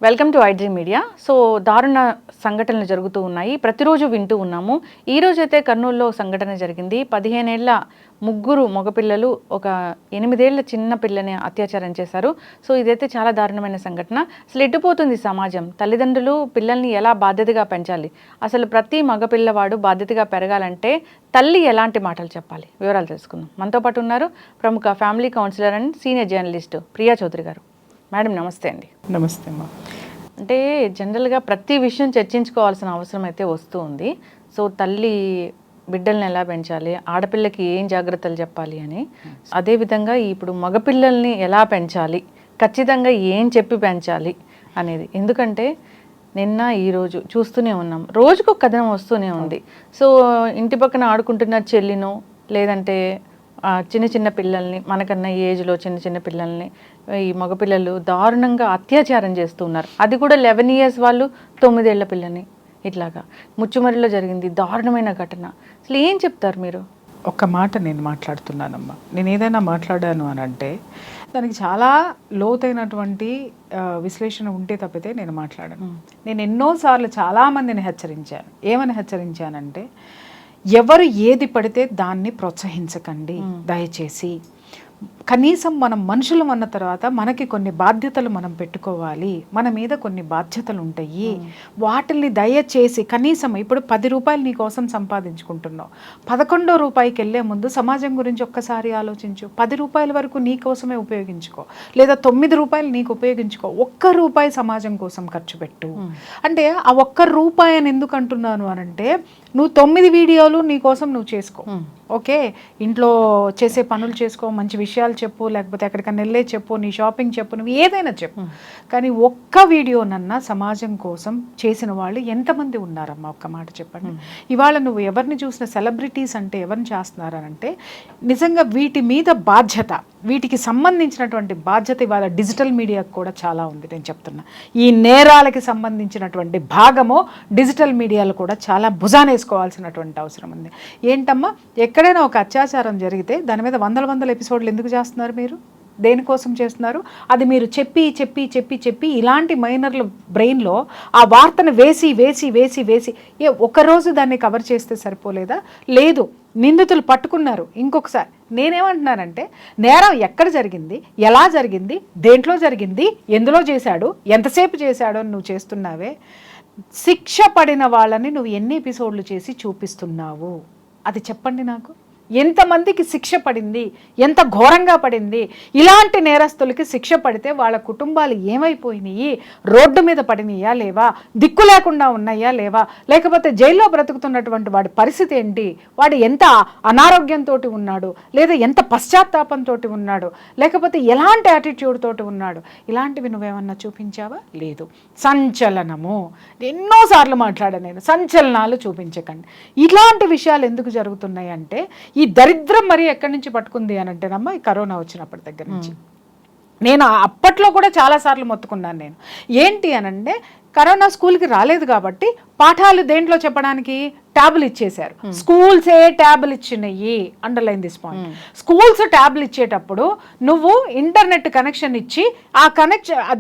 Welcome to iDream media. So దారుణ సంఘటనలు జరుగుతూ ఉన్నాయి, ప్రతిరోజు వింటూ ఉన్నాము. ఈరోజు అయితే కర్నూలులో సంఘటన జరిగింది. 15 ఏళ్ల ముగ్గురు మగపిల్లలు ఒక 8 ఏళ్ల చిన్న పిల్లని అత్యాచారం చేశారు. సో ఇదైతే చాలా దారుణమైన సంఘటన. అసలు ఎట్టుపోతుంది సమాజం? తల్లిదండ్రులు పిల్లల్ని ఎలా బాధ్యతగా పెంచాలి? అసలు ప్రతి మగపిల్లవాడు బాధ్యతగా పెరగాలంటే తల్లి ఎలాంటి మాటలు చెప్పాలి? వివరాలు తెలుసుకుందాం. మనతో పాటు ఉన్నారు ప్రముఖ family counsellor and senior journalist Priya Chaudhary గారు. మేడం నమస్తే అండి. నమస్తే అమ్మా. అంటే జనరల్గా ప్రతి విషయం చర్చించుకోవాల్సిన అవసరం అయితే వస్తూ ఉంది. సో తల్లి బిడ్డల్ని ఎలా పెంచాలి, ఆడపిల్లకి ఏం జాగ్రత్తలు చెప్పాలి అని, అదేవిధంగా ఇప్పుడు మగపిల్లల్ని ఎలా పెంచాలి, ఖచ్చితంగా ఏం చెప్పి పెంచాలి అనేది. ఎందుకంటే నిన్న ఈరోజు చూస్తూనే ఉన్నాం, రోజుకు కథనం వస్తూనే ఉంది. సో ఇంటి పక్కన ఆడుకుంటున్న చెల్లినో లేదంటే చిన్న చిన్న పిల్లల్ని, మనకన్నా ఏజ్లో చిన్న చిన్న పిల్లల్ని ఈ మగపిల్లలు దారుణంగా అత్యాచారం చేస్తున్నారు. అది కూడా 11 years వాళ్ళు 9 ఏళ్ల పిల్లని ఇట్లాగా ముచ్చుమరిలో జరిగింది దారుణమైన ఘటన. అసలు ఏం చెప్తారు మీరు? ఒక్క మాట నేను మాట్లాడుతున్నానమ్మా. నేను ఏదైనా మాట్లాడాను అని అంటే దానికి చాలా లోతైనటువంటి విశ్లేషణ ఉంటే తప్పితే నేను మాట్లాడాను. నేను ఎన్నోసార్లు చాలామందిని హెచ్చరించాను. ఏమని హెచ్చరించానంటే, ఎవరు ఏది పడితే దాన్ని ప్రోత్సహించకండి దయచేసి. కనీసం మనం మనుషులం అన్న తర్వాత మనకి కొన్ని బాధ్యతలు మనం పెట్టుకోవాలి, మన మీద కొన్ని బాధ్యతలు ఉంటాయి. వాటిని దయచేసి కనీసం ఇప్పుడు 10 రూపాయలు నీ కోసం సంపాదించుకుంటున్నావు, 11వ రూపాయికి వెళ్ళే ముందు సమాజం గురించి ఒక్కసారి ఆలోచించు. 10 రూపాయల వరకు నీ కోసమే ఉపయోగించుకో, లేదా 9 రూపాయలు నీకు ఉపయోగించుకో. 1 రూపాయి సమాజం కోసం ఖర్చు పెట్టు. అంటే ఆ 1 రూపాయి అని ఎందుకు అంటున్నాను అనంటే, నువ్వు 9 వీడియోలు నీ కోసం నువ్వు చేసుకో, ఓకే, ఇంట్లో చేసే పనులు చేసుకో, మంచి విషయాలు చెప్పు, లేకపోతే ఎక్కడికైనా వెళ్ళే చెప్పు, నీ షాపింగ్ చెప్పు, నువ్వు ఏదైనా చెప్పు. కానీ ఒక్క వీడియోనన్నా సమాజం కోసం చేసిన వాళ్ళు ఎంతమంది ఉన్నారమ్మా? ఒక్క మాట చెప్పండి. ఇవాళ నువ్వు ఎవరిని చూసిన సెలబ్రిటీస్ అంటే ఎవరిని చేస్తున్నారనంటే, నిజంగా వీటి మీద బాధ్యత, వీటికి సంబంధించినటువంటి బాధ్యత ఇవాళ డిజిటల్ మీడియాకు కూడా చాలా ఉంది. నేను చెప్తున్నా, ఈ నేరాలకి సంబంధించినటువంటి భాగము డిజిటల్ మీడియాలో కూడా చాలా భుజానేసుకోవాల్సినటువంటి అవసరం ఉంది. ఏంటమ్మా, ఎక్కడైనా ఒక అత్యాచారం జరిగితే దాని మీద వందల ఎపిసోడ్లు ఎందుకు చేస్తున్నారు? మీరు దేనికోసం చేస్తున్నారు? అది మీరు చెప్పి చెప్పి చెప్పి చెప్పి ఇలాంటి మైనర్ల బ్రెయిన్లో ఆ వార్తను వేసి వేసి వేసి వేసి ఒకరోజు దాన్ని కవర్ చేస్తే సరిపోలేదా? లేదు, నిందితులు పట్టుకున్నారు. ఇంకొకసారి నేనేమంటున్నానంటే, నేరం ఎక్కడ జరిగింది, ఎలా జరిగింది, దేంట్లో జరిగింది, ఎందులో చేశాడు, ఎంతసేపు చేశాడు అని నువ్వు చేస్తున్నావే. శిక్ష పడిన వాళ్ళని నువ్వు ఎన్ని ఎపిసోడ్లు చేసి చూపిస్తున్నావు? అది చెప్పండి నాకు. ఎంతమందికి శిక్ష పడింది, ఎంత ఘోరంగా పడింది? ఇలాంటి నేరస్తులకి శిక్ష పడితే వాళ్ళ కుటుంబాలు ఏమైపోయినాయి? రోడ్డు మీద పడినాయా లేవా? దిక్కు లేకుండా ఉన్నాయా లేవా? లేకపోతే జైల్లో బ్రతుకుతున్నటువంటి వాడి పరిస్థితి ఏంటి? వాడు ఎంత అనారోగ్యంతో ఉన్నాడు, లేదా ఎంత పశ్చాత్తాపంతో ఉన్నాడు, లేకపోతే ఎలాంటి యాటిట్యూడ్ తోటి ఉన్నాడు? ఇలాంటివి నువ్వేమన్నా చూపించావా? లేదు. సంచలనము, ఎన్నోసార్లు మాట్లాడాను నేను, సంచలనాలు చూపించకండి. ఇలాంటి విషయాలు ఎందుకు జరుగుతున్నాయి అంటే, ఈ దరిద్రం మరి ఎక్కడి నుంచి పట్టుకుంది అని అంటేనమ్మా, ఈ కరోనా వచ్చినప్పటి దగ్గర నుంచి. నేను అప్పట్లో కూడా చాలాసార్లు మొత్తుకున్నాను. నేను ఏంటి అనంటే, కరోనా స్కూల్కి రాలేదు కాబట్టి పాఠాలు దేంట్లో చెప్పడానికి ట్యాబులు ఇచ్చేశారు. స్కూల్సే ట్యాబులు ఇచ్చినాయి, అండర్లైన్ దిస్ పాయింట్. స్కూల్స్ ట్యాబులు ఇచ్చేటప్పుడు నువ్వు ఇంటర్నెట్ కనెక్షన్ ఇచ్చి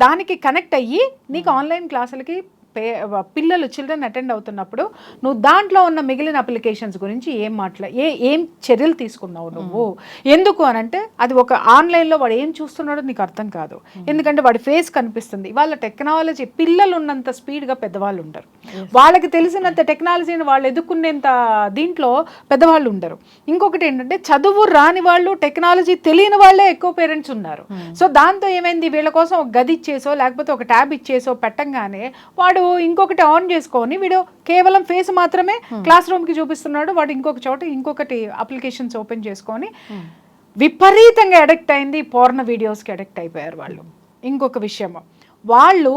దానికి కనెక్ట్ అయ్యి నీకు ఆన్లైన్ క్లాసులకి పిల్లలు చిల్డ్రన్ అటెండ్ అవుతున్నప్పుడు నువ్వు దాంట్లో ఉన్న మిగిలిన అప్లికేషన్స్ గురించి ఏం చర్యలు తీసుకున్నావు నువ్వు? ఎందుకు అనంటే, అది ఒక ఆన్లైన్లో వాడు ఏం చూస్తున్నాడో నీకు అర్థం కాదు. ఎందుకంటే వాడి ఫేస్ కనిపిస్తుంది. వాళ్ళ టెక్నాలజీ, పిల్లలు ఉన్నంత స్పీడ్గా పెద్దవాళ్ళు ఉండరు. వాళ్ళకి తెలిసినంత టెక్నాలజీని వాళ్ళు ఎదుర్కొనేంత దీంట్లో పెద్దవాళ్ళు ఉండరు. ఇంకొకటి ఏంటంటే, చదువు రాని వాళ్ళు, టెక్నాలజీ తెలియని వాళ్ళే ఎక్కువ పేరెంట్స్ ఉన్నారు. సో దాంతో ఏమైంది, వీళ్ళ కోసం ఒక గది ఇచ్చేసో లేకపోతే ఒక ట్యాబ్ ఇచ్చేసో పెట్టంగానే వాడు ఇంకొకటి ఆన్ చేసుకొని వీడు కేవలం ఫేస్ మాత్రమే క్లాస్ రూమ్కి చూపిస్తున్నాడు. వాడు ఇంకొక చోట ఇంకొకటి అప్లికేషన్స్ ఓపెన్ చేసుకొని విపరీతంగా అడిక్ట్ అయింది. పోర్న వీడియోస్కి అడిక్ట్ అయిపోయారు వాళ్ళు. ఇంకొక విషయము, వాళ్ళు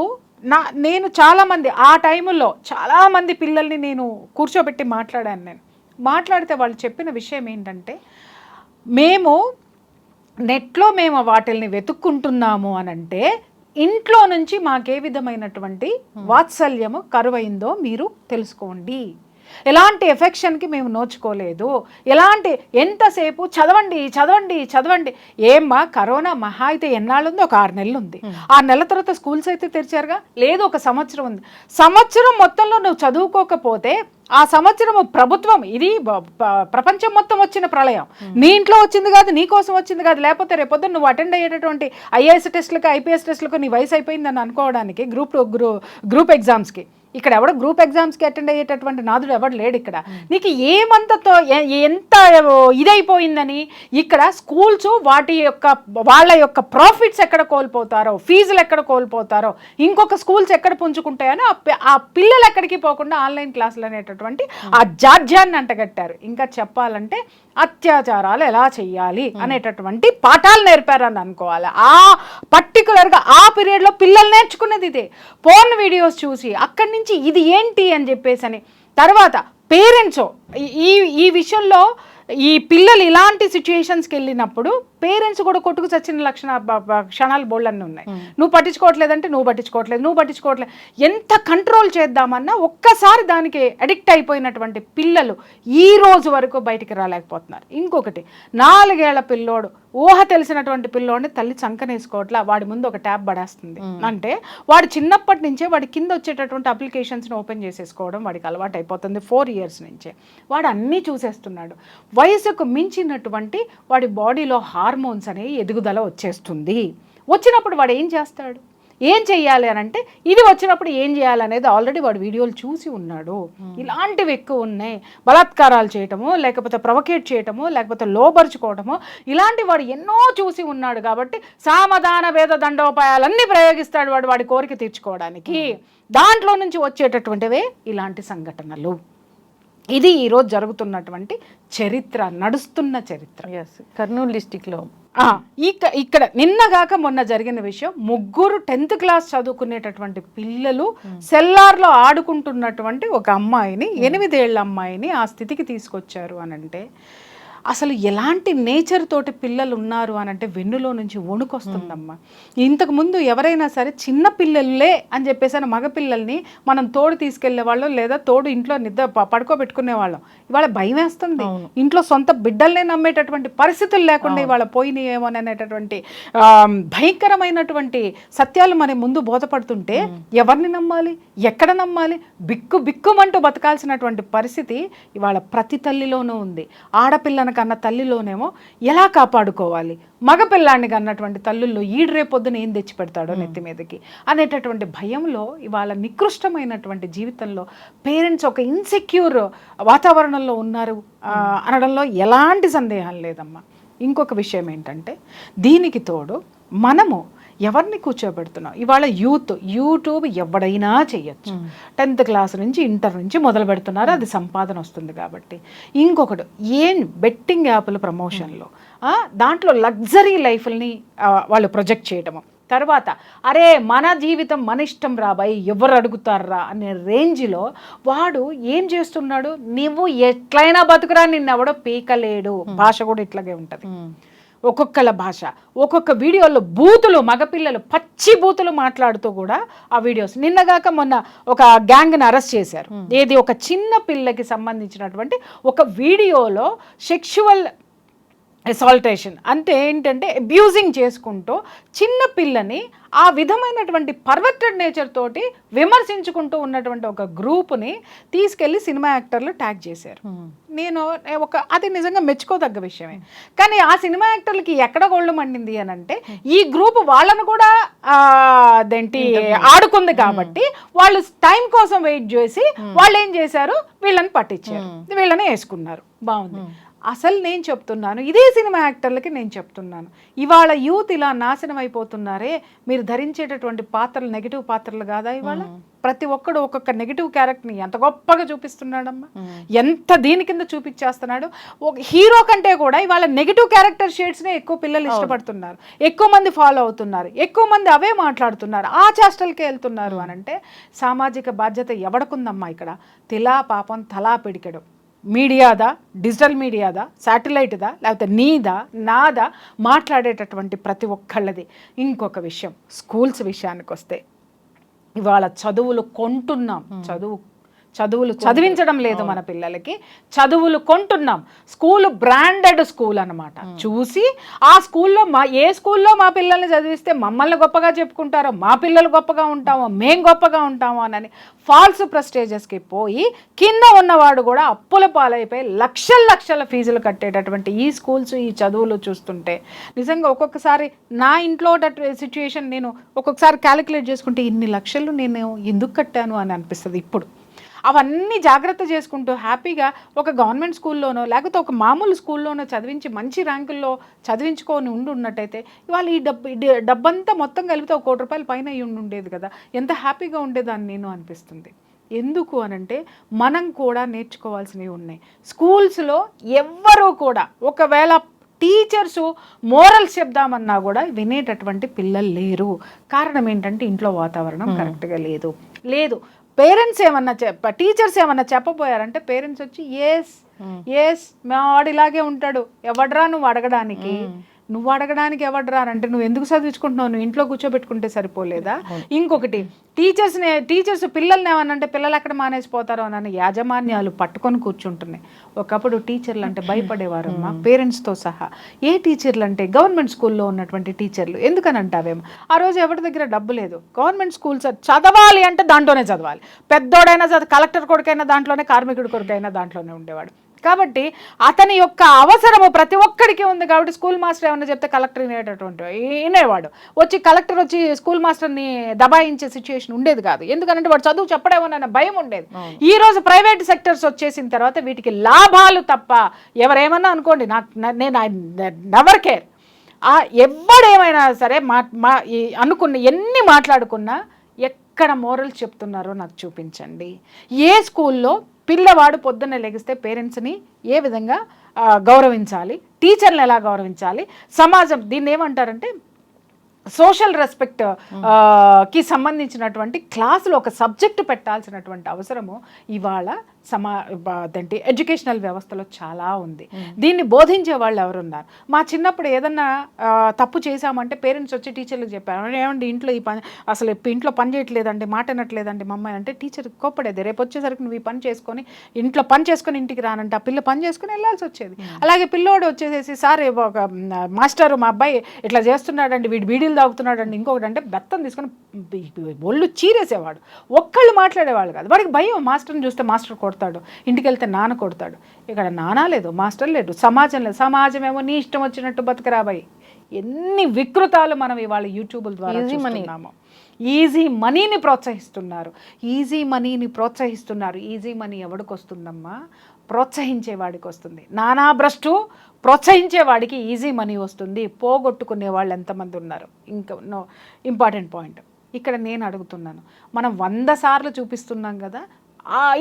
నేను చాలామంది ఆ టైంలో చాలామంది పిల్లల్ని నేను కూర్చోబెట్టి మాట్లాడాను. నేను మాట్లాడితే వాళ్ళు చెప్పిన విషయం ఏంటంటే, మేము నెట్లో వాటిల్ని వెతుక్కుంటున్నాము అనంటే, ఇంట్లో నుంచి మాకే విధమైనటువంటి వాత్సల్యము కరువైందో మీరు తెలుసుకోండి. ఎలాంటి ఎఫెక్షన్కి మేము నోచుకోలేదు, ఎలాంటి ఎంతసేపు చదవండి చదవండి చదవండి. ఏమ్మా కరోనా మహా అయితే ఎన్నాళ్ళుంది? ఒక 6 నెలలు ఉంది. 6 నెలల తర్వాత స్కూల్స్ అయితే తెరిచారుగా? లేదు, ఒక సంవత్సరం ఉంది. సంవత్సరం మొత్తంలో నువ్వు చదువుకోకపోతే ఆ సంవత్సరము ప్రభుత్వం, ఇది ప్రపంచం మొత్తం వచ్చిన ప్రళయం, నీ ఇంట్లో వచ్చింది కాదు, నీ కోసం వచ్చింది కాదు. లేకపోతే రేపొద్దు నువ్వు అటెండ్ అయ్యేటటువంటి ఐఏఎస్ టెస్టులకు, ఐపీఎస్ టెస్టులకు నీ వయసు అయిపోయిందని అనుకోవడానికి, గ్రూప్ ఎగ్జామ్స్కి, ఇక్కడ ఎవడో గ్రూప్ ఎగ్జామ్స్కి అటెండ్ అయ్యేటటువంటి నాదుడు ఎవడు లేడు ఇక్కడ. నీకు ఏమంతతో ఎంత ఇదైపోయిందని ఇక్కడ స్కూల్స్ వాళ్ళ యొక్క ప్రాఫిట్స్ ఎక్కడ కోల్పోతారో, ఫీజులు ఎక్కడ కోల్పోతారో, ఇంకొక స్కూల్స్ ఎక్కడ పుంజుకుంటాయనో ఆ పిల్లలు ఎక్కడికి పోకుండా ఆన్లైన్ క్లాసులు అనేటటువంటి ఆ జాడ్యాన్ని అంటగట్టారు. ఇంకా చెప్పాలంటే అత్యాచారాలు ఎలా చెయ్యాలి అనేటటువంటి పాఠాలు నేర్పారని అనుకోవాలి. ఆ పర్టికులర్గా ఆ పీరియడ్లో పిల్లలు నేర్చుకున్నది ఇదే. పోర్న్ వీడియోస్ చూసి అక్కడి నుంచి ఇది ఏంటి అని చెప్పేసి అని. తర్వాత పేరెంట్స్ ఈ విషయంలో ఈ పిల్లలు ఇలాంటి సిచ్యుయేషన్స్కి వెళ్ళినప్పుడు పేరెంట్స్ కూడా కొట్టుకు చచ్చిన క్షణాలు బోళ్ళన్నీ ఉన్నాయి. నువ్వు పట్టించుకోవట్లేదంటే నువ్వు పట్టించుకోవట్లేదు. ఎంత కంట్రోల్ చేద్దామన్నా ఒక్కసారి దానికి అడిక్ట్ అయిపోయినటువంటి పిల్లలు ఈ రోజు వరకు బయటికి రాలేకపోతున్నారు. ఇంకొకటి, 4 ఏళ్ల పిల్లోడు, ఊహ తెలిసినటువంటి పిల్లోడిని తల్లి చంకనేసుకోవట్లా, వాడి ముందు ఒక ట్యాబ్ పడేస్తుంది. అంటే వాడు చిన్నప్పటి నుంచే వాడి కింద వచ్చేటటువంటి అప్లికేషన్స్ని ఓపెన్ చేసేసుకోవడం వాడికి అలవాటు అయిపోతుంది. 4 years నుంచే వాడు అన్నీ చూసేస్తున్నాడు. వయసుకు మించినటువంటి వాడి బాడీలో హార్మోన్స్ అనేవి ఎదుగుదల వచ్చేస్తుంది. వచ్చినప్పుడు వాడు ఏం చేస్తాడు, ఏం చెయ్యాలి అని అంటే, ఇది వచ్చినప్పుడు ఏం చేయాలనేది ఆల్రెడీ వాడు వీడియోలు చూసి ఉన్నాడు. ఇలాంటివి ఎక్కువ ఉన్నాయి. బలాత్కారాలు చేయటము, లేకపోతే ప్రొవకేట్ చేయటము, లేకపోతే లోబరుచుకోవటము, ఇలాంటి వాడు ఎన్నో చూసి ఉన్నాడు. కాబట్టి సామధాన భేద దండోపాయాలన్నీ ప్రయోగిస్తాడు వాడి కోరిక తీర్చుకోవడానికి. దాంట్లో నుంచి వచ్చేటటువంటివే ఇలాంటి సంఘటనలు. ఇది ఈరోజు జరుగుతున్నటువంటి చరిత్ర, నడుస్తున్న చరిత్ర. కర్నూలు డిస్టిక్లో ఇక్కడ నిన్నగాక మొన్న జరిగిన విషయం, 3 10th క్లాస్ చదువుకునేటటువంటి పిల్లలు సెల్లార్లో ఆడుకుంటున్నటువంటి ఒక అమ్మాయిని, 8 ఏళ్ల అమ్మాయిని ఆ స్థితికి తీసుకొచ్చారు అని అంటే, అసలు ఎలాంటి నేచర్ తోటి పిల్లలు ఉన్నారు అని అంటే వెన్నులో నుంచి వణుకొస్తుందమ్మా. ఇంతకుముందు ఎవరైనా సరే చిన్న పిల్లలే అని చెప్పేసి మగపిల్లల్ని మనం తోడు తీసుకెళ్లే వాళ్ళం, లేదా తోడు ఇంట్లో పడుకోబెట్టుకునే వాళ్ళం. ఇవాళ భయం వేస్తుంది. ఇంట్లో సొంత బిడ్డల్నే నమ్మేటటువంటి పరిస్థితులు లేకుండా ఇవాళ పోయినాయేమో అనేటటువంటి భయంకరమైనటువంటి సత్యాలు మన ముందు బోధపడుతుంటే ఎవరిని నమ్మాలి, ఎక్కడ నమ్మాలి? బిక్కుమంటూ బతకాల్సినటువంటి పరిస్థితి ఇవాళ ప్రతి తల్లిలోనూ ఉంది. ఆడపిల్లను కన్న తల్లిలోనేమో ఎలా కాపాడుకోవాలి, మగపిల్లాన్ని కన్నటువంటి తల్లుల్లో ఈడు రేపొద్దున ఏం తెచ్చి పెడతాడో నెత్తి మీదకి అనేటటువంటి భయంలో ఇవాళ నికృష్టమైనటువంటి జీవితంలో పేరెంట్స్ ఒక ఇన్సెక్యూర్ వాతావరణంలో ఉన్నారు అనడంలో ఎలాంటి సందేహం లేదమ్మా. ఇంకొక విషయం ఏంటంటే, దీనికి తోడు మనము ఎవరిని కూర్చోబెడుతున్నాం? ఇవాళ యూట్యూబ్ ఎవడైనా చేయొచ్చు. 10th క్లాస్ నుంచి, ఇంటర్ నుంచి మొదలు పెడుతున్నారు, అది సంపాదన వస్తుంది కాబట్టి. ఇంకొకటి, బెట్టింగ్ యాప్ల ప్రమోషన్లో దాంట్లో లగ్జరీ లైఫ్ని వాళ్ళు ప్రొజెక్ట్ చేయడము. తర్వాత అరే మన జీవితం మన ఇష్టం రాబాయి, ఎవరు అడుగుతారా అనే రేంజ్లో వాడు ఏం చేస్తున్నాడు, నువ్వు ఎట్లయినా బతుకురా, నిన్నెవడో పీకలేడు. భాష కూడా ఇట్లాగే ఉంటుంది. ఒక్కొక్కల భాష, ఒక్కొక్క వీడియోలో బూతులు, మగపిల్లలు పచ్చి బూతులు మాట్లాడుతూ కూడా ఆ వీడియోస్. నిన్నగాక మొన్న ఒక గ్యాంగ్ని అరెస్ట్ చేశారు. ఏది, ఒక చిన్న పిల్లకి సంబంధించినటువంటి ఒక వీడియోలో సెక్షువల్ అసాల్టేషన్ అంటే ఏంటంటే అబ్యూజింగ్ చేసుకుంటూ చిన్న పిల్లని ఆ విధమైనటువంటి పర్వర్టెడ్ నేచర్ తోటి విమర్శించుకుంటూ ఉన్నటువంటి ఒక గ్రూప్ని తీసుకెళ్ళి సినిమా యాక్టర్లు ట్యాగ్ చేశారు. నేను అది నిజంగా మెచ్చుకోదగ్గ విషయమే. కానీ ఆ సినిమా యాక్టర్లకి ఎక్కడ గోళ్ళు మండింది అని అంటే, ఈ గ్రూప్ వాళ్ళను కూడా అదేంటి ఆడుకుంది కాబట్టి వాళ్ళు టైం కోసం వెయిట్ చేసి వాళ్ళు ఏం చేశారు, వీళ్ళని పట్టించారు, వీళ్ళని వేసుకున్నారు. బాగుంది. అసలు నేను చెప్తున్నాను, ఇదే సినిమా యాక్టర్లకి నేను చెప్తున్నాను, ఇవాళ యూత్ ఇలా నాశనం అయిపోతున్నారే, మీరు ధరించేటటువంటి పాత్రలు నెగిటివ్ పాత్రలు కాదా? ఇవాళ ప్రతి ఒక్కడు ఒక్కొక్క నెగిటివ్ క్యారెక్టర్ని ఎంత గొప్పగా చూపిస్తున్నాడమ్మా, ఎంత దీని కింద చూపించేస్తున్నాడు. ఒక హీరో కంటే కూడా ఇవాళ నెగిటివ్ క్యారెక్టర్ షేడ్స్నే ఎక్కువ పిల్లలు ఇష్టపడుతున్నారు, ఎక్కువ మంది ఫాలో అవుతున్నారు, ఎక్కువ మంది అవే మాట్లాడుతున్నారు, ఆ చేష్టలకే వెళ్తున్నారు అని అంటే సామాజిక బాధ్యత ఎవడకుందమ్మా ఇక్కడ? తిలా పాపం తలా పిడికెడు. మీడియాదా, డిజిటల్ మీడియాదా, శాటిలైట్దా, లేకపోతే నీదా నాదా, మాట్లాడేటటువంటి ప్రతి ఒక్కళ్ళది. ఇంకొక విషయం, స్కూల్స్ విషయానికి వస్తే ఇవాళ చదువులు కొంటున్నాం, చదువులు చదివించడం లేదు మన పిల్లలకి, చదువులు కొంటున్నాం. స్కూల్ బ్రాండెడ్ స్కూల్ అనమాట. చూసి ఆ స్కూల్లో ఏ స్కూల్లో మా పిల్లల్ని చదివిస్తే మమ్మల్ని గొప్పగా చెప్పుకుంటారో, మా పిల్లలు గొప్పగా ఉంటామో, మేం గొప్పగా ఉంటామో అని ఫాల్స్ ప్రెస్టేజెస్కి పోయి కింద ఉన్నవాడు కూడా అప్పుల పాలైపోయి లక్షల ఫీజులు కట్టేటటువంటి ఈ స్కూల్స్, ఈ చదువులు చూస్తుంటే నిజంగా ఒక్కొక్కసారి నా ఇంట్లో సిచ్యుయేషన్ నేను ఒక్కొక్కసారి క్యాలిక్యులేట్ చేసుకుంటే ఇన్ని లక్షలు నేను ఎందుకు కట్టాను అని అనిపిస్తుంది. ఇప్పుడు అవన్నీ జాగ్రత్త చేసుకుంటూ హ్యాపీగా ఒక గవర్నమెంట్ స్కూల్లోనో లేకపోతే ఒక మామూలు స్కూల్లోనో చదివించి మంచి ర్యాంకుల్లో చదివించుకొని ఉన్నట్టయితే ఇవాళ ఈ డబ్బంతా మొత్తం కలిపితే ₹1 కోటి పైన ఉండేది కదా, ఎంత హ్యాపీగా ఉండేదాన్ని నేను అనిపిస్తుంది. ఎందుకు అనంటే మనం కూడా నేర్చుకోవాల్సినవి ఉన్నాయి. స్కూల్స్లో ఎవ్వరూ కూడా ఒకవేళ టీచర్సు మోరల్స్ చెప్దామన్నా కూడా వినేటటువంటి పిల్లలు లేరు. కారణం ఏంటంటే ఇంట్లో వాతావరణం కరెక్ట్గా లేదు. పేరెంట్స్ ఏమన్నా టీచర్స్ ఏమన్నా చెప్పబోయారంటే పేరెంట్స్ వచ్చి ఎస్ మా వాడు ఇలాగే ఉంటాడు, ఎవడ్రా నువ్వు అడగడానికి, ఎవడ్రా అంటే నువ్వు ఎందుకు చదివించుకుంటున్నావు, నువ్వు ఇంట్లో కూర్చోబెట్టుకుంటే సరిపోలేదా? ఇంకొకటి టీచర్స్ పిల్లల్ని ఏమనంటే పిల్లలు ఎక్కడ మానేసిపోతారో అని యాజమాన్యాలు పట్టుకొని కూర్చుంటున్నాయి. ఒకప్పుడు టీచర్లు అంటే భయపడేవారు అమ్మా, పేరెంట్స్తో సహా. ఏ టీచర్లు అంటే గవర్నమెంట్ స్కూల్లో ఉన్నటువంటి టీచర్లు. ఎందుకని అంటావేమో, ఆ రోజు ఎవరి దగ్గర డబ్బు లేదు, గవర్నమెంట్ స్కూల్స్ చదవాలి అంటే దాంట్లోనే చదవాలి, పెద్దోడైనా కలెక్టర్ కొడుకైనా దాంట్లోనే, కార్మికుడి కొడుకైనా దాంట్లోనే ఉండేవాడు. కాబట్టి అతని యొక్క అవసరము ప్రతి ఒక్కడికి ఉంది. కాబట్టి స్కూల్ మాస్టర్ ఏమన్నా చెప్తే కలెక్టర్ వినేవాడు, కలెక్టర్ వచ్చి స్కూల్ మాస్టర్ని దబాయించే సిచ్యుయేషన్ ఉండేది కాదు. ఎందుకంటే వాడు చదువు చెప్పడేమోనన్న భయం ఉండేది. ఈ రోజు ప్రైవేట్ సెక్టర్స్ వచ్చేసిన తర్వాత వీటికి లాభాలు తప్ప ఎవరేమన్నా అనుకోండి, నేను నెవర్ కేర్. ఎవడేమైనా సరే అనుకున్న ఎన్ని మాట్లాడుకున్నా ఎక్కడ మోరల్స్ చెప్తున్నారో నాకు చూపించండి. ఏ స్కూల్లో పిల్లవాడు పొద్దున్న లెగిస్తే పేరెంట్స్ని ఏ విధంగా గౌరవించాలి, టీచర్ని ఎలా గౌరవించాలి, సమాజం దీన్ని ఏమంటారంటే సోషల్ రెస్పెక్ట్ కి సంబంధించినటువంటి క్లాసులో ఒక సబ్జెక్టు పెట్టాల్సినటువంటి అవసరము ఇవాళ ఎడ్యుకేషనల్ వ్యవస్థలో చాలా ఉంది. దీన్ని బోధించే వాళ్ళు ఎవరున్నారు? మా చిన్నప్పుడు ఏదన్నా తప్పు చేశామంటే పేరెంట్స్ వచ్చి టీచర్లకు చెప్పారు, ఏమండి ఇంట్లో ఇంట్లో పని చేయట్లేదండి, మాట వినట్లేదండి మా అమ్మాయి అంటే టీచర్ కోప్పడేది. రేపు వచ్చేసరికి నువ్వు ఈ పని చేసుకొని ఇంట్లో పని చేసుకొని ఇంటికి రానంటే ఆ పిల్ల పని చేసుకుని వెళ్ళాల్సి వచ్చేది. అలాగే పిల్లోడు వచ్చేసేసి సార్ ఒక మాస్టర్ మా అబ్బాయి ఇట్లా చేస్తున్నాడండి, వీడియోలు తాగుతున్నాడండి, ఇంకొకటి అంటే బెత్తం తీసుకొని ఒళ్ళు చీరేసేవాడు. ఒక్కళ్ళు మాట్లాడేవాళ్ళు కాదు. వాడికి భయం, మాస్టర్ని చూస్తే మాస్టర్ కొడతాడు, ఇంటికి వెళ్తే నాన్న కొడతాడు. ఇక్కడ నాన్న లేదు, మాస్టర్ లేదు, సమాజం లేదు. సమాజం ఏమో నీ ఇష్టం వచ్చినట్టు బతకరాబాయి. ఎన్ని వికృతాలు మనం ఇవాళ యూట్యూబ్ ద్వారా చూస్తున్నాము. ఈజీ మనీని ప్రోత్సహిస్తున్నారు. ఈజీ మనీ ఎవడికి వస్తుందమ్మా? ప్రోత్సహించేవాడికి వస్తుంది. నానా భ్రష్టు ప్రోత్సహించేవాడికి ఈజీ మనీ వస్తుంది. పోగొట్టుకునే వాళ్ళు ఎంతమంది ఉన్నారు? ఇంకా ఇంపార్టెంట్ పాయింట్ ఇక్కడ నేను అడుగుతున్నాను, మనం 100 సార్లు చూపిస్తున్నాం కదా,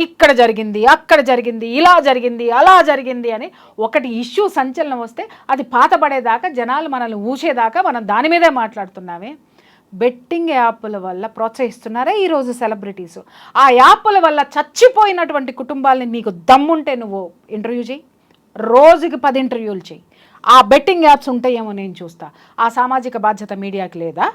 ఇక్కడ జరిగింది, అక్కడ జరిగింది, ఇలా జరిగింది, అలా జరిగింది అని ఒకటి ఇష్యూ సంచలనం వస్తే అది పాతపడేదాకా, జనాలు మనల్ని ఊసేదాకా మనం దాని మీదే మాట్లాడుతున్నామే. బెట్టింగ్ యాప్ల వల్ల ప్రోత్సహిస్తున్నారా ఈరోజు సెలబ్రిటీస్? ఆ యాప్ల వల్ల చచ్చిపోయినటువంటి కుటుంబాలని నీకు దమ్ముంటే నువ్వు ఇంటర్వ్యూ చేయి, రోజుకి 10 ఇంటర్వ్యూలు చేయి. ఆ బెట్టింగ్ యాప్స్ ఉంటాయేమో నేను చూస్తా. ఆ సామాజిక బాధ్యత మీడియాకి లేదా?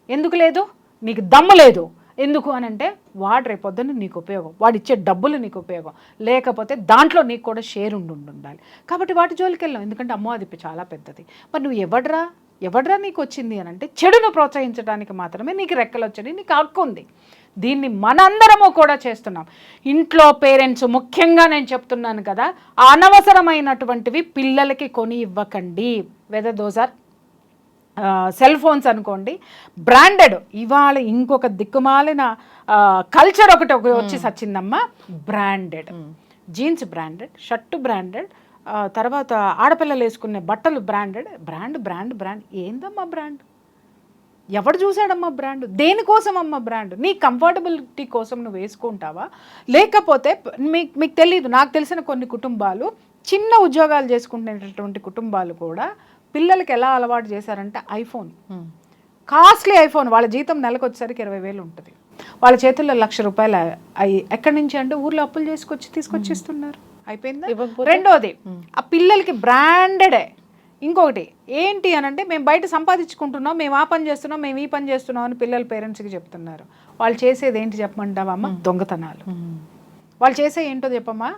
ఎందుకు లేదు? నీకు దమ్ము లేదు. ఎందుకు అని అంటే వాడు రేపొద్దున నీకు ఉపయోగం, వాడు ఇచ్చే డబ్బులు నీకు ఉపయోగం, లేకపోతే దాంట్లో నీకు కూడా షేర్ ఉండాలి. కాబట్టి వాటి జోలికి వెళ్ళాం. ఎందుకంటే అమ్మో అది చాలా పెద్దది. మరి నువ్వు ఎవడ్రా నీకు వచ్చింది అని అంటే చెడును ప్రోత్సహించడానికి మాత్రమే నీకు రెక్కలు వచ్చాయి, నీకు హక్కు ఉంది. దీన్ని మనందరము కూడా చేస్తున్నాం. ఇంట్లో పేరెంట్స్ ముఖ్యంగా నేను చెప్తున్నాను కదా, అనవసరమైనటువంటివి పిల్లలకి కొని ఇవ్వకండి. Whether those are cell phones అనుకోండి, బ్రాండెడ్. ఇవాళ ఇంకొక దిక్కుమాలిన కల్చర్ ఒకటి వచ్చి సచ్చిందమ్మా. Branded jeans, branded shirt, branded తర్వాత ఆడపిల్లలు వేసుకునే బట్టలు బ్రాండెడ్. బ్రాండ్ ఏందమ్మా బ్రాండ్? ఎవడు చూసాడమ్మా బ్రాండ్? దేనికోసం అమ్మా బ్రాండ్? నీ కంఫర్టబిలిటీ కోసం నువ్వు వేసుకుంటావా? లేకపోతే మీకు తెలియదు, నాకు తెలిసిన కొన్ని కుటుంబాలు చిన్న ఉద్యోగాలు చేసుకునేటటువంటి కుటుంబాలు కూడా పిల్లలకి ఎలా అలవాటు చేశారంటే ఐఫోన్, కాస్ట్లీ ఐఫోన్. వాళ్ళ జీతం నెలకు వచ్చేసరికి 20,000 ఉంటుంది. వాళ్ళ చేతుల్లో ₹1,00,000 ఎక్కడి నుంచి అంటే ఊర్లో అప్పులు తీసుకొచ్చి ఇస్తున్నారు. అయిపోయిందా? రెండోది ఆ పిల్లలకి బ్రాండెడే. ఇంకొకటి ఏంటి అని అంటే మేము బయట సంపాదించుకుంటున్నాం, మేము ఆ పని చేస్తున్నాం, మేము ఈ పని చేస్తున్నాం అని పిల్లలు పేరెంట్స్కి చెప్తున్నారు. వాళ్ళు చేసేది ఏంటి చెప్పమంటావా అమ్మ? దొంగతనాలు. వాళ్ళు చేసే ఏంటో చెప్పమ్మా,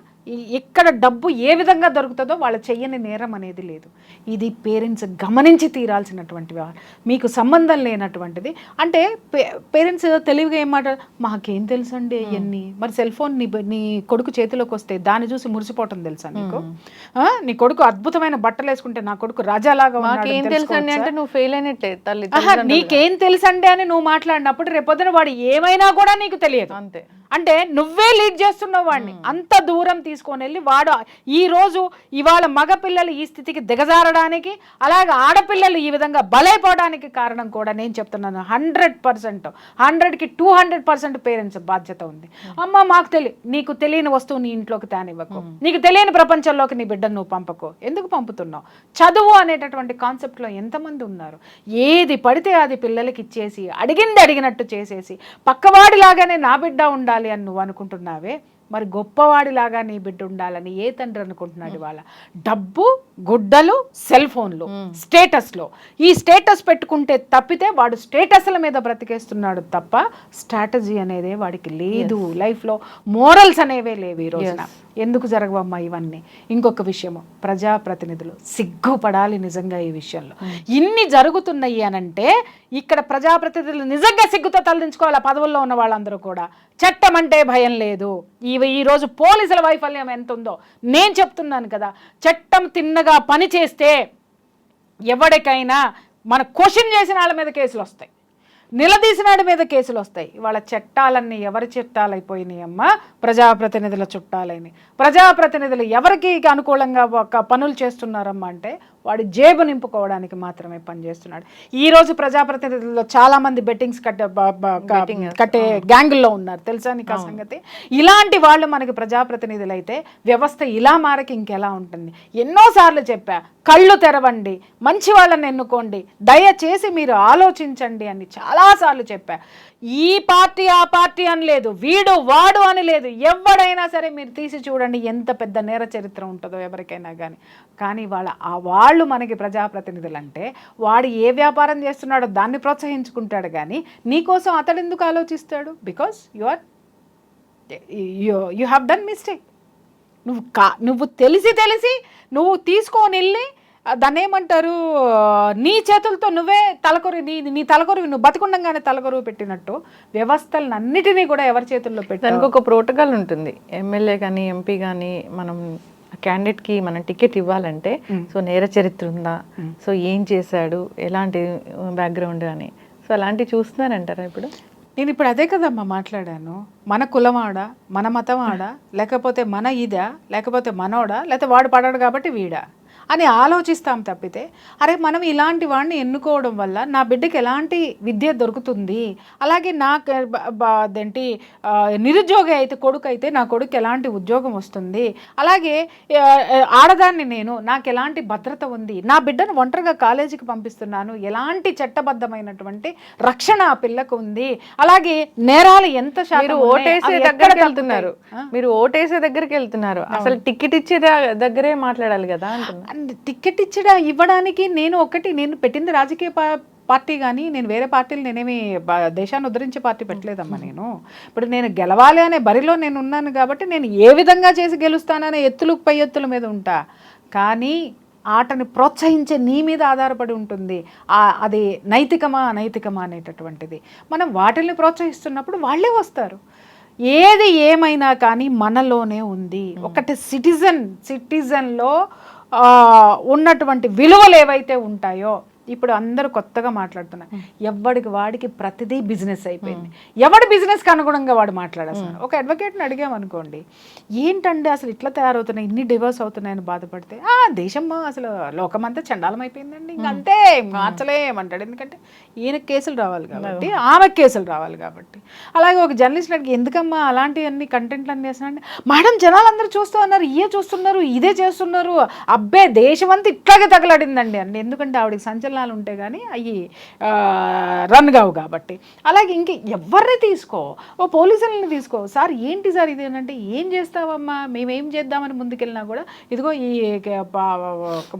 ఎక్కడ డబ్బు ఏ విధంగా దొరుకుతుందో వాళ్ళు చెయ్యని నేరం అనేది లేదు. ఇది పేరెంట్స్ గమనించి తీరాల్సినటువంటివి, మీకు సంబంధం లేనటువంటిది. అంటే పేరెంట్స్ తెలివిగా ఏం మాట, మాకేం తెలుసండి ఇవన్నీ. మరి సెల్ ఫోన్ నీ కొడుకు చేతిలోకి వస్తే దాన్ని చూసి మురిసిపోవటం తెలుసా నీకు? నీ కొడుకు అద్భుతమైన బట్టలు వేసుకుంటే నా కొడుకు రాజాలాగా ఏం తెలుసండి అంటే నువ్వు ఫెయిల్ అయినట్టే తల్లి. నీకేం తెలుసండి అని నువ్వు మాట్లాడినప్పుడు రేపొద్దున వాడు ఏమైనా కూడా నీకు తెలియదు. అంతే. అంటే నువ్వే లీడ్ చేస్తున్నావు వాడిని. అంత దూరం తీసుకొని వెళ్ళి వాడు ఇవాళ మగపిల్లలు ఈ స్థితికి దిగజారడానికి, అలాగే ఆడపిల్లలు ఈ విధంగా బలైపోవడానికి కారణం కూడా నేను చెప్తున్నాను 100%, 100కి 200% పేరెంట్స్ బాధ్యత ఉంది. అమ్మ నీకు తెలియని వస్తువు నీ ఇంట్లోకి తేనివ్వకు, నీకు తెలియని ప్రపంచంలోకి నీ బిడ్డను నువ్వు పంపకు. ఎందుకు పంపుతున్నావు? చదువు అనేటటువంటి కాన్సెప్ట్లో ఎంతమంది ఉన్నారు? ఏది పడితే అది పిల్లలకి ఇచ్చేసి అడిగింది అడిగినట్టు చేసేసి పక్కవాడిలాగానే నా బిడ్డ ఉండాలి అని నువ్వు అనుకుంటున్నావే, మరి గొప్పవాడిలాగా నీ బిడ్డ ఉండాలని ఏ తండ్రి అనుకుంటున్నాడు? వాళ్ళ డబ్బు, గుడ్డలు, సెల్ ఫోన్లు, స్టేటస్లో ఈ స్టేటస్ పెట్టుకుంటే తప్పితే వాడు స్టేటస్ల మీద బ్రతికేస్తున్నాడు తప్ప స్ట్రాటజీ అనేదే వాడికి లేదు. లైఫ్లో మోరల్స్ అనేవే లేవు ఈ రోజున. ఎందుకు జరగవమ్మా ఇవన్నీ? ఇంకొక విషయము, ప్రజాప్రతినిధులు సిగ్గుపడాలి నిజంగా ఈ విషయంలో. ఇన్ని జరుగుతున్నాయి అనంటే ఇక్కడ ప్రజాప్రతినిధులు నిజంగా సిగ్గుతో తలదించుకోవాలి. ఆ పదవుల్లో ఉన్న వాళ్ళందరూ కూడా చట్టం అంటే భయం లేదు. ఈరోజు పోలీసుల వైఫల్యం ఎంత ఉందో నేను చెప్తున్నాను కదా. చట్టం తిన్నగా పని చేస్తే ఎవరికైనా మన క్వశ్చన్ చేసిన వాళ్ళ మీద కేసులు వస్తాయి, నిలదీసిన వాడి మీద కేసులు వస్తాయి. ఇవాళ చట్టాలన్నీ ఎవరి చట్టాలు అయిపోయినాయమ్మా? ప్రజాప్రతినిధుల చుట్టాలని. ప్రజాప్రతినిధులు ఎవరికి అనుకూలంగా పనులు చేస్తున్నారమ్మా అంటే వాడి జేబు నింపుకోవడానికి మాత్రమే పనిచేస్తున్నాడు. ఈరోజు ప్రజాప్రతినిధుల్లో చాలామంది బెట్టింగ్స్ కట్టే గ్యాంగుల్లో ఉన్నారు, తెలుసా నీకు ఆ సంగతి? ఇలాంటి వాళ్ళు మనకి ప్రజాప్రతినిధులు అయితే వ్యవస్థ ఇలా మారకి ఇంకెలా ఉంటుంది? ఎన్నోసార్లు చెప్పా, కళ్ళు తెరవండి, మంచి వాళ్ళని ఎన్నుకోండి, దయచేసి మీరు ఆలోచించండి అని చాలాసార్లు చెప్పా. ఈ పార్టీ ఆ పార్టీ అని లేదు, వీడు వాడు అని లేదు. ఎవడైనా సరే మీరు తీసి చూడండి ఎంత పెద్ద నేర చరిత్ర ఉంటుందో ఎవరికైనా కానీ వాళ్ళు మనకి ప్రజాప్రతినిధులు అంటే వాడు ఏ వ్యాపారం చేస్తున్నాడో దాన్ని ప్రోత్సహించుకుంటాడు. కానీ నీకోసం అతడు ఎందుకు ఆలోచిస్తాడు? Because you have done mistake. నువ్వు తెలిసి నువ్వు తీసుకొని వెళ్ళి దాన్ని ఏమంటారు, నీ చేతులతో నువ్వే నీ తలకొరువు నువ్వు బతికుండంగానే తలకొరువు పెట్టినట్టు వ్యవస్థలన్నిటినీ కూడా ఎవరి చేతుల్లో పెట్టి దానికి ఒక ప్రోటోకాల్ ఉంటుంది. ఎమ్మెల్యే కానీ ఎంపీ కానీ మనం క్యాండిడేట్కి మనం టికెట్ ఇవ్వాలంటే సో నేర చరిత్ర ఉందా, సో ఏం చేశాడు, ఎలాంటి బ్యాక్గ్రౌండ్ అని, సో అలాంటివి చూస్తున్నారంటారా ఇప్పుడు? నేను ఇప్పుడు అదే కదమ్మా మాట్లాడాను. మన కులమాడా, మన మతమాడా, లేకపోతే మన ఇదా, లేకపోతే మనోడా, లేకపోతే వాడు పడాడు కాబట్టి వీడా అని ఆలోచిస్తాం తప్పితే అరే మనం ఇలాంటి వాడిని ఎన్నుకోవడం వల్ల నా బిడ్డకి ఎలాంటి విద్య దొరుకుతుంది, అలాగే నాకు అదేంటి నిరుద్యోగి అయితే కొడుకు అయితే నా కొడుకు ఎలాంటి ఉద్యోగం వస్తుంది, అలాగే ఆడదాన్ని నాకు ఎలాంటి భద్రత ఉంది, నా బిడ్డను ఒంటరిగా కాలేజీకి పంపిస్తున్నాను, ఎలాంటి చట్టబద్ధమైనటువంటి రక్షణ ఆ పిల్లకు ఉంది, అలాగే నేరాలు ఎంత శాతం ఓటేసే దగ్గరికి వెళ్తున్నారు, అసలు టికెట్ ఇచ్చే దగ్గరే మాట్లాడాలి కదా అంటున్నా. టికెట్ ఇవ్వడానికి నేను పెట్టింది రాజకీయ పార్టీ కానీ నేను వేరే పార్టీలు నేనేమి దేశాన్ని ఉద్ధరించే పార్టీ పెట్టలేదమ్మా. ఇప్పుడు నేను గెలవాలి అనే బరిలో నేను ఉన్నాను కాబట్టి నేను ఏ విధంగా చేసి గెలుస్తాననే పై ఎత్తుల మీద ఉంటా. కానీ ఆటని ప్రోత్సహించే నీ మీద ఆధారపడి ఉంటుంది అది నైతికమా అనైతికమా అనేటటువంటిది. మనం వాటిని ప్రోత్సహిస్తున్నప్పుడు వాళ్ళే వస్తారు. ఏది ఏమైనా కానీ మనలోనే ఉంది. ఒకటి సిటిజన్లో ఉన్నటువంటి విలువలు ఏవైతే ఉంటాయో, ఇప్పుడు అందరూ కొత్తగా మాట్లాడుతున్నారు, ఎవడికి వాడికి ప్రతిదీ బిజినెస్ అయిపోయింది, ఎవడి బిజినెస్కి అనుగుణంగా వాడు మాట్లాడేస్తున్నారు. ఒక అడ్వకేట్ని అడిగామనుకోండి, ఏంటండి అసలు ఇట్లా తయారవుతున్నాయి, ఇన్ని డివోర్స్ అవుతున్నాయని బాధపడితే దేశం అసలు లోకమంతా చండాలం అయిపోయిందండి, ఇంకంతే మార్చలేమంటాడు. ఎందుకంటే ఈయనకి కేసులు రావాలి కాబట్టి, ఆమెకు కేసులు రావాలి కాబట్టి. అలాగే ఒక జర్నలిస్ట్ అడిగి ఎందుకమ్మా అలాంటివన్నీ కంటెంట్లు అన్నీ చేస్తున్నాండి, మేడం జనాలందరూ చూస్తూ ఉన్నారు, చూస్తున్నారు, ఇదే చేస్తున్నారు, అబ్బే దేశం అంతా ఇట్లాగే తగలడిందండి అండి. ఎందుకంటే ఆవిడకి సంచలనం అంచనాలు ఉంటే కానీ అవి రన్ కావు కాబట్టి. అలాగే ఇంక ఎవరిని తీసుకో, ఓ పోలీసులని తీసుకో, సార్ ఏంటి సార్ ఇది అంటే ఏం చేస్తావమ్మా, మేమేం చేద్దామని ముందుకెళ్ళినా కూడా ఇదిగో ఈ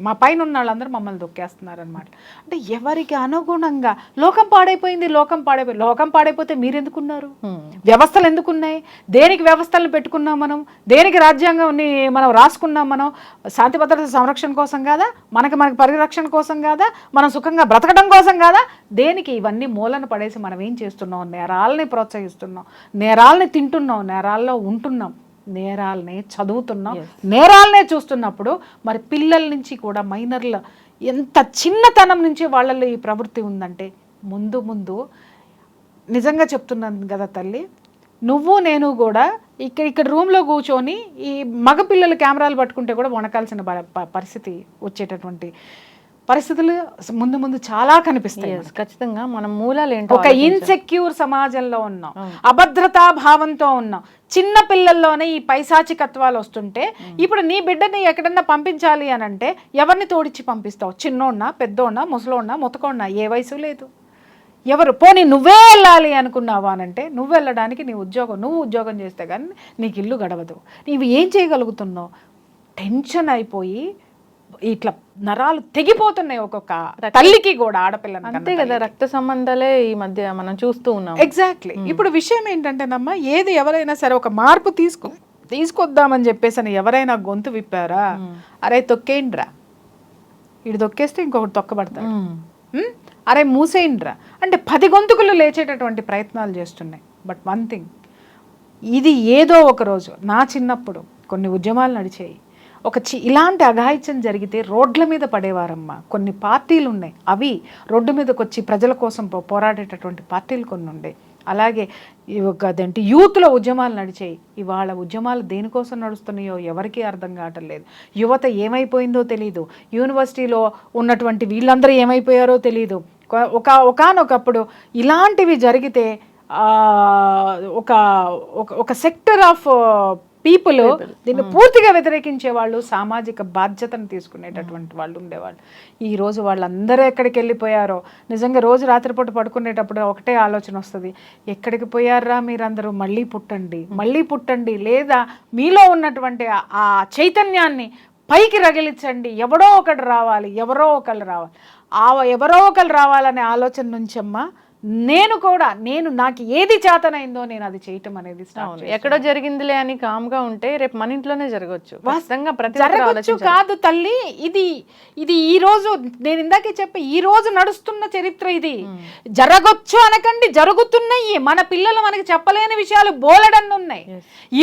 మా పైన ఉన్న వాళ్ళందరూ మమ్మల్ని దొక్కేస్తున్నారనమాట. అంటే ఎవరికి అనుగుణంగా లోకం పాడైపోయింది, లోకం పాడైపోతే మీరెందుకున్నారు? వ్యవస్థలు ఎందుకున్నాయి? దేనికి వ్యవస్థలను పెట్టుకున్నాం మనం? దేనికి రాజ్యాంగాన్ని మనం రాసుకున్నాం? మనం శాంతి భద్రత సంరక్షణ కోసం కాదా? మనకి పరిరక్షణ కోసం కాదా? మనం సుఖంగా బ్రతకడం కోసం కాదా? దేనికి? ఇవన్నీ మూలన పడేసి మనం ఏం చేస్తున్నాం? నేరాలని ప్రోత్సహిస్తున్నాం, నేరాలని తింటున్నాం, నేరాల్లో ఉంటున్నాం, నేరాలనే చదువుతున్నాం, నేరాలనే చూస్తున్నప్పుడు మరి పిల్లల నుంచి కూడా మైనర్ల ఎంత చిన్నతనం నుంచి వాళ్ళల్లో ఈ ప్రవృత్తి ఉందంటే ముందు ముందు నిజంగా చెప్తున్నాను కదా తల్లి, నువ్వు నేను కూడా ఇక్కడ రూమ్లో కూర్చొని ఈ మగపిల్లలు కెమెరాలు పట్టుకుంటే కూడా వణకాల్సిన పరిస్థితి వచ్చేటటువంటి పరిస్థితులు ముందు ముందు చాలా కనిపిస్తాయి. ఖచ్చితంగా మనం మూలాలు ఏంటో ఒక ఇన్సెక్యూర్ సమాజంలో ఉన్నాం, అభద్రతా భావంతో ఉన్నాం, చిన్న పిల్లల్లోనే ఈ పైశాచికత్వాలు వస్తుంటే ఇప్పుడు నీ బిడ్డని ఎక్కడన్నా పంపించాలి అని అంటే ఎవరిని తోడిచ్చి పంపిస్తావు? చిన్నోన్నా, పెద్దోన్నా, ముసలోన్నా, ముతకోన్నా, ఏ వయసు లేదు. ఎవరు పోనీ నువ్వే వెళ్ళాలి అనుకున్నావా అనంటే నువ్వు వెళ్ళడానికి నువ్వు ఉద్యోగం చేస్తే కానీ నీకు ఇల్లు గడవదు. నీవు ఏం చేయగలుగుతున్నావు? టెన్షన్ అయిపోయి ఇట్లా నరాలు తెగిపోతున్నాయి ఒక్కొక్క తల్లికి కూడా, ఆడపిల్లని. అంతే కదా, రక్త సంబంధాలే ఈ మధ్య మనం చూస్తూ ఉన్నాం. ఎగ్జాక్ట్లీ. ఇప్పుడు విషయం ఏంటంటేనమ్మా, ఏది ఎవరైనా సరే ఒక మార్పు తీసుకొద్దామని చెప్పేసి అని ఎవరైనా గొంతు విప్పారా, అరే తొక్కేయండిరా, ఇటు తొక్కేస్తే ఇంకొకటి తొక్కబడతాడు, అరే మూసేయండిరా అంటే 10 గొంతుకులు లేచేటటువంటి ప్రయత్నాలు చేస్తున్నాయి. బట్ వన్ థింగ్, ఇది ఏదో ఒక రోజు, నా చిన్నప్పుడు కొన్ని ఉద్యమాలు నడిచాయి, ఇలాంటి అఘాయిత్యం జరిగితే రోడ్ల మీద పడేవారమ్మా. కొన్ని పార్టీలు ఉన్నాయి, అవి రోడ్డు మీదకి వచ్చి ప్రజల కోసం పోరాడేటటువంటి పార్టీలు కొన్ని ఉన్నాయి. అలాగే అదేంటి యూత్లో ఉద్యమాలు నడిచాయి. ఇవాళ ఉద్యమాలు దేనికోసం నడుస్తున్నాయో ఎవరికీ అర్థం కావటం లేదు. యువత ఏమైపోయిందో తెలీదు, యూనివర్సిటీలో ఉన్నటువంటి వీళ్ళందరూ ఏమైపోయారో తెలీదు. ఒకానొకప్పుడు ఇలాంటివి జరిగితే ఒక సెక్టర్ ఆఫ్ పీపుల్ దీన్ని పూర్తిగా వ్యతిరేకించే వాళ్ళు, సామాజిక బాధ్యతను తీసుకునేటటువంటి వాళ్ళు ఉండేవాళ్ళు. ఈరోజు వాళ్ళందరూ ఎక్కడికి వెళ్ళిపోయారో నిజంగా రోజు రాత్రిపూట పడుకునేటప్పుడు ఒకటే ఆలోచన వస్తుంది, ఎక్కడికి పోయారా మీరందరూ? మళ్ళీ పుట్టండి, లేదా మీలో ఉన్నటువంటి ఆ చైతన్యాన్ని పైకి రగిలించండి. ఎవరో ఒకళ్ళు రావాలి. ఎవరో ఒకళ్ళు రావాలనే ఆలోచన నుంచి అమ్మా నాకు ఏది చేతనైందో నేను అది చేయటం అనేది ఎక్కడో జరిగిందిలే అని కామ్గా ఉంటే రేపు మన ఇంట్లోనే జరగచ్చు. జరగచ్చు కాదు తల్లి, ఇది ఈ రోజు నేను ఇందాకే చెప్పి ఈ రోజు నడుస్తున్న చరిత్ర. ఇది జరగచ్చు అనకండి, జరుగుతున్నాయి. మన పిల్లలు మనకి చెప్పలేని విషయాలు బోలెడన్ని ఉన్నాయి.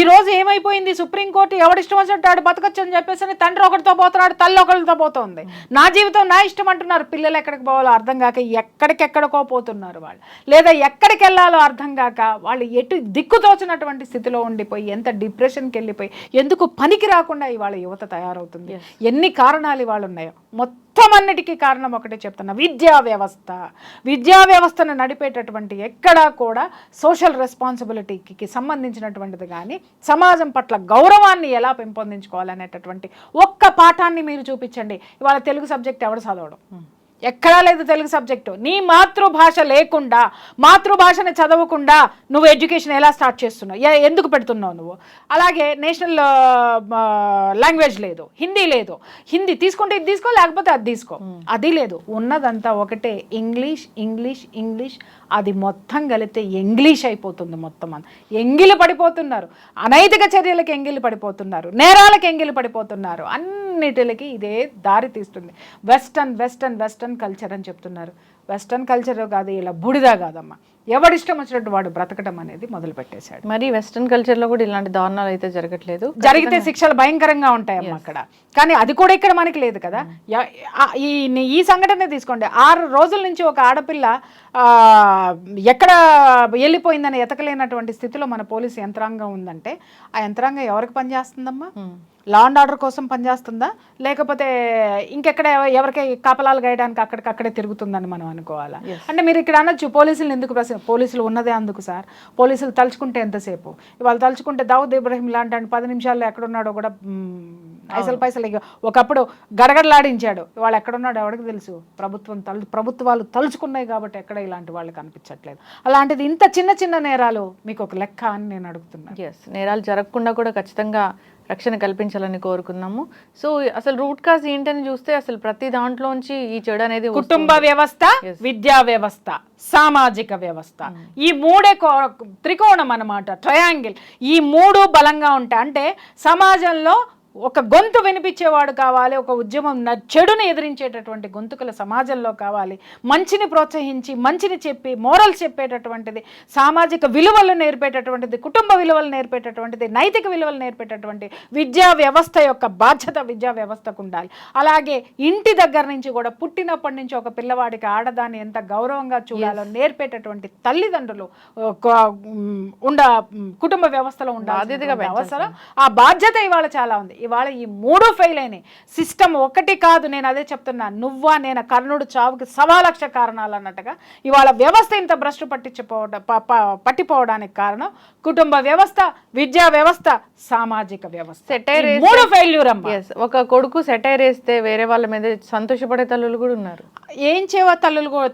ఈ రోజు ఏమైపోయింది, సుప్రీంకోర్టు ఎవడిష్టం వచ్చినట్టు ఆడు బతకచ్చు అని చెప్పేసి తండ్రి ఒకరితో పోతున్నాడు, తల్లి ఒకరితో పోతుంది. నా జీవితం నా ఇష్టం అంటున్నారు. పిల్లలు ఎక్కడికి పోవాలో అర్థం కాక ఎక్కడికెక్కడికో పోతున్నారు. లేదా ఎక్కడికి వెళ్ళాలో అర్థం కాక వాళ్ళు ఎటు దిక్కుతోచినటువంటి స్థితిలో ఉండిపోయి ఎంత డిప్రెషన్కి వెళ్ళిపోయి ఎందుకు పనికి రాకుండా ఇవాళ యువత తయారవుతుంది. ఎన్ని కారణాలు ఇవాళ ఉన్నాయో మొత్తం అన్నిటికీ కారణం ఒకటే చెప్తున్నా, విద్యా వ్యవస్థను నడిపేటటువంటి ఎక్కడా కూడా సోషల్ రెస్పాన్సిబిలిటీకి సంబంధించినటువంటిది కానీ సమాజం పట్ల గౌరవాన్ని ఎలా పెంపొందించుకోవాలనేటటువంటి ఒక్క పాఠాన్ని మీరు చూపించండి. ఇవాళ తెలుగు సబ్జెక్ట్ ఎవడు చదవడం? ఎక్కడా లేదు తెలుగు సబ్జెక్టు. నీ మాతృభాష లేకుండా, మాతృభాషని చదవకుండా నువ్వు ఎడ్యుకేషన్ ఎలా స్టార్ట్ చేస్తున్నావు? ఎందుకు పెడుతున్నావు నువ్వు? అలాగే నేషనల్ లాంగ్వేజ్ లేదు, హిందీ లేదు. హిందీ తీసుకుంటే ఇది తీసుకో, లేకపోతే అది తీసుకో. అది లేదు, ఉన్నదంతా ఒకటే ఇంగ్లీష్. అది మొత్తం కలిపితే ఇంగ్లీష్ అయిపోతుంది. మొత్తం ఎంగిలి పడిపోతున్నారు, అనైతిక చర్యలకు ఎంగిలి పడిపోతున్నారు, నేరాలకు ఎంగిలి పడిపోతున్నారు. అన్నిటికి ఇదే దారి తీస్తుంది. వెస్టర్న్ కల్చర్ అని చెప్తున్నారు. వెస్టర్న్ కల్చర్ కాదు, ఇలా బూడిదా కాదమ్మా. ఎవడిష్టం వచ్చినట్టు వాడు బ్రతకడం అనేది మొదలు పెట్టేశాడు. మరి వెస్టర్న్ కల్చర్లో కూడా ఇలాంటి దారుణాలు అయితే జరగట్లేదు. జరిగితే శిక్షలు భయంకరంగా ఉంటాయమ్మా అక్కడ. కానీ అది కూడా ఇక్కడ మనకి లేదు కదా. ఈ సంఘటన తీసుకోండి. 6 రోజుల నుంచి ఒక ఆడపిల్ల ఎక్కడ వెళ్ళిపోయిందని ఎతకలేనటువంటి స్థితిలో మన పోలీసు యంత్రాంగం ఉందంటే ఆ యంత్రాంగం ఎవరికి పనిచేస్తుందమ్మా? లా అండ్ ఆర్డర్ కోసం పనిచేస్తుందా, లేకపోతే ఇంకెక్కడ ఎవరికి కాపలాలు గాయడానికి అక్కడికక్కడే తిరుగుతుందని మనం అనుకోవాలా? అంటే మీరు ఇక్కడ అనొచ్చు పోలీసులు ఎందుకు పోలీసులు ఉన్నదే అందుకు సార్. పోలీసులు తలుచుకుంటే ఎంతసేపు, ఇవాళ తలుచుకుంటే దావుద్ ఇబ్రహీం లాంటి 10 నిమిషాల్లో ఎక్కడున్నాడో కూడా పైసలు ఒకప్పుడు గడగడలాడించాడు, ఇవాళ ఎక్కడున్నాడో ఎవరికి తెలుసు. ప్రభుత్వాలు తలుచుకున్నాయి కాబట్టి ఎక్కడ ఇలాంటి వాళ్ళు కనిపించట్లేదు. అలాంటిది ఇంత చిన్న చిన్న నేరాలు మీకు ఒక లెక్క అని నేను అడుగుతున్నాను. ఎస్, నేరాలు జరగకుండా కూడా ఖచ్చితంగా రక్షణ కల్పించాలని కోరుకున్నాము. సో అసలు రూట్ కాజ్ ఏంటని చూస్తే అసలు ప్రతి దాంట్లోంచి ఈ చెడు అనేది కుటుంబ వ్యవస్థ, విద్యా వ్యవస్థ, సామాజిక వ్యవస్థ, ఈ మూడే త్రికోణం అన్నమాట, ట్రయాంగిల్. ఈ మూడు బలంగా ఉంటాయి. అంటే సమాజంలో ఒక గొంతు వినిపించేవాడు కావాలి, ఒక ఉద్యమం చెడుని ఎదిరించేటటువంటి గొంతుకుల సమాజంలో కావాలి, మంచిని ప్రోత్సహించి మంచిని చెప్పి మోరల్స్ చెప్పేటటువంటిది, సామాజిక విలువలు నేర్పేటటువంటిది, కుటుంబ విలువలు నేర్పేటటువంటిది, నైతిక విలువలు నేర్పేటటువంటి విద్యా వ్యవస్థ యొక్క బాధ్యత విద్యా వ్యవస్థకు ఉండాలి. అలాగే ఇంటి దగ్గర నుంచి కూడా పుట్టినప్పటి నుంచి ఒక పిల్లవాడికి ఆడదాన్ని ఎంత గౌరవంగా చూడాలో నేర్పేటటువంటి తల్లిదండ్రులు కుటుంబ వ్యవస్థలో ఉండాలి అవసరం. ఆ బాధ్యత ఇవాళ చాలా ఉంది. ఇవాళ ఈ మూడు ఫెయిల్ అయినాయి. సిస్టమ్ ఒకటి కాదు, నేను అదే చెప్తున్నా, నువ్వా నేను కర్ణుడు చావుకి 1,00,000 కారణాలు అన్నట్టుగా ఇవాళ వ్యవస్థ ఇంత భ్రష్టు పట్టిపోవడానికి కారణం కుటుంబ వ్యవస్థ, విద్యా వ్యవస్థ, సామాజిక వ్యవస్థ. మూడు ఫెయిల్యూర్ అమ్మా. ఒక కొడుకు సెటైర్ వేస్తే వేరే వాళ్ళ మీద సంతోషపడే తల్లులు కూడా ఉన్నారు, ఏం చేవ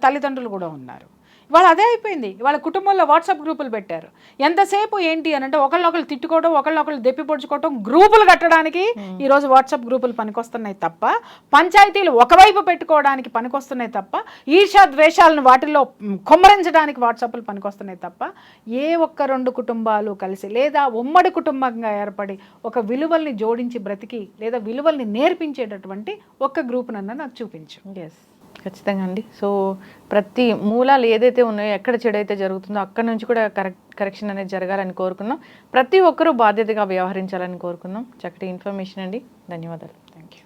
తల్లిదండ్రులు కూడా ఉన్నారు. ఇవాళ అదే అయిపోయింది. ఇవాళ కుటుంబంలో వాట్సాప్ గ్రూపులు పెట్టారు. ఎంతసేపు ఏంటి అని అంటే ఒకళ్ళొకళ్ళు తిట్టుకోవడం, ఒకళ్ళొకళ్ళు దెప్పి పొడుచుకోవడం, గ్రూపులు కట్టడానికి ఈరోజు వాట్సాప్ గ్రూపులు పనికొస్తున్నాయి తప్ప, పంచాయతీలు ఒకవైపు పెట్టుకోవడానికి పనికొస్తున్నాయి తప్ప, ఈర్ష్యా ద్వేషాలను వాటిల్లో కొమ్మరించడానికి వాట్సాప్లు పనికొస్తున్నాయి తప్ప, ఏ ఒక్క 2 కుటుంబాలు కలిసి లేదా ఉమ్మడి కుటుంబంగా ఏర్పడి ఒక విలువల్ని జోడించి బ్రతికి లేదా విలువల్ని నేర్పించేటటువంటి ఒక్క గ్రూపునన్నా నాకు చూపించు. ఎస్, ఖచ్చితంగా అండి. సో ప్రతి మూలాలు ఏదైతే ఉన్నాయో, ఎక్కడ చెడు అయితే జరుగుతుందో అక్కడ నుంచి కూడా కరెక్షన్ అనేది జరగాలని కోరుకున్నాం. ప్రతి ఒక్కరూ బాధ్యతగా వ్యవహరించాలని కోరుకున్నాం. చక్కటి ఇన్ఫర్మేషన్ అండి, ధన్యవాదాలు. Thank you.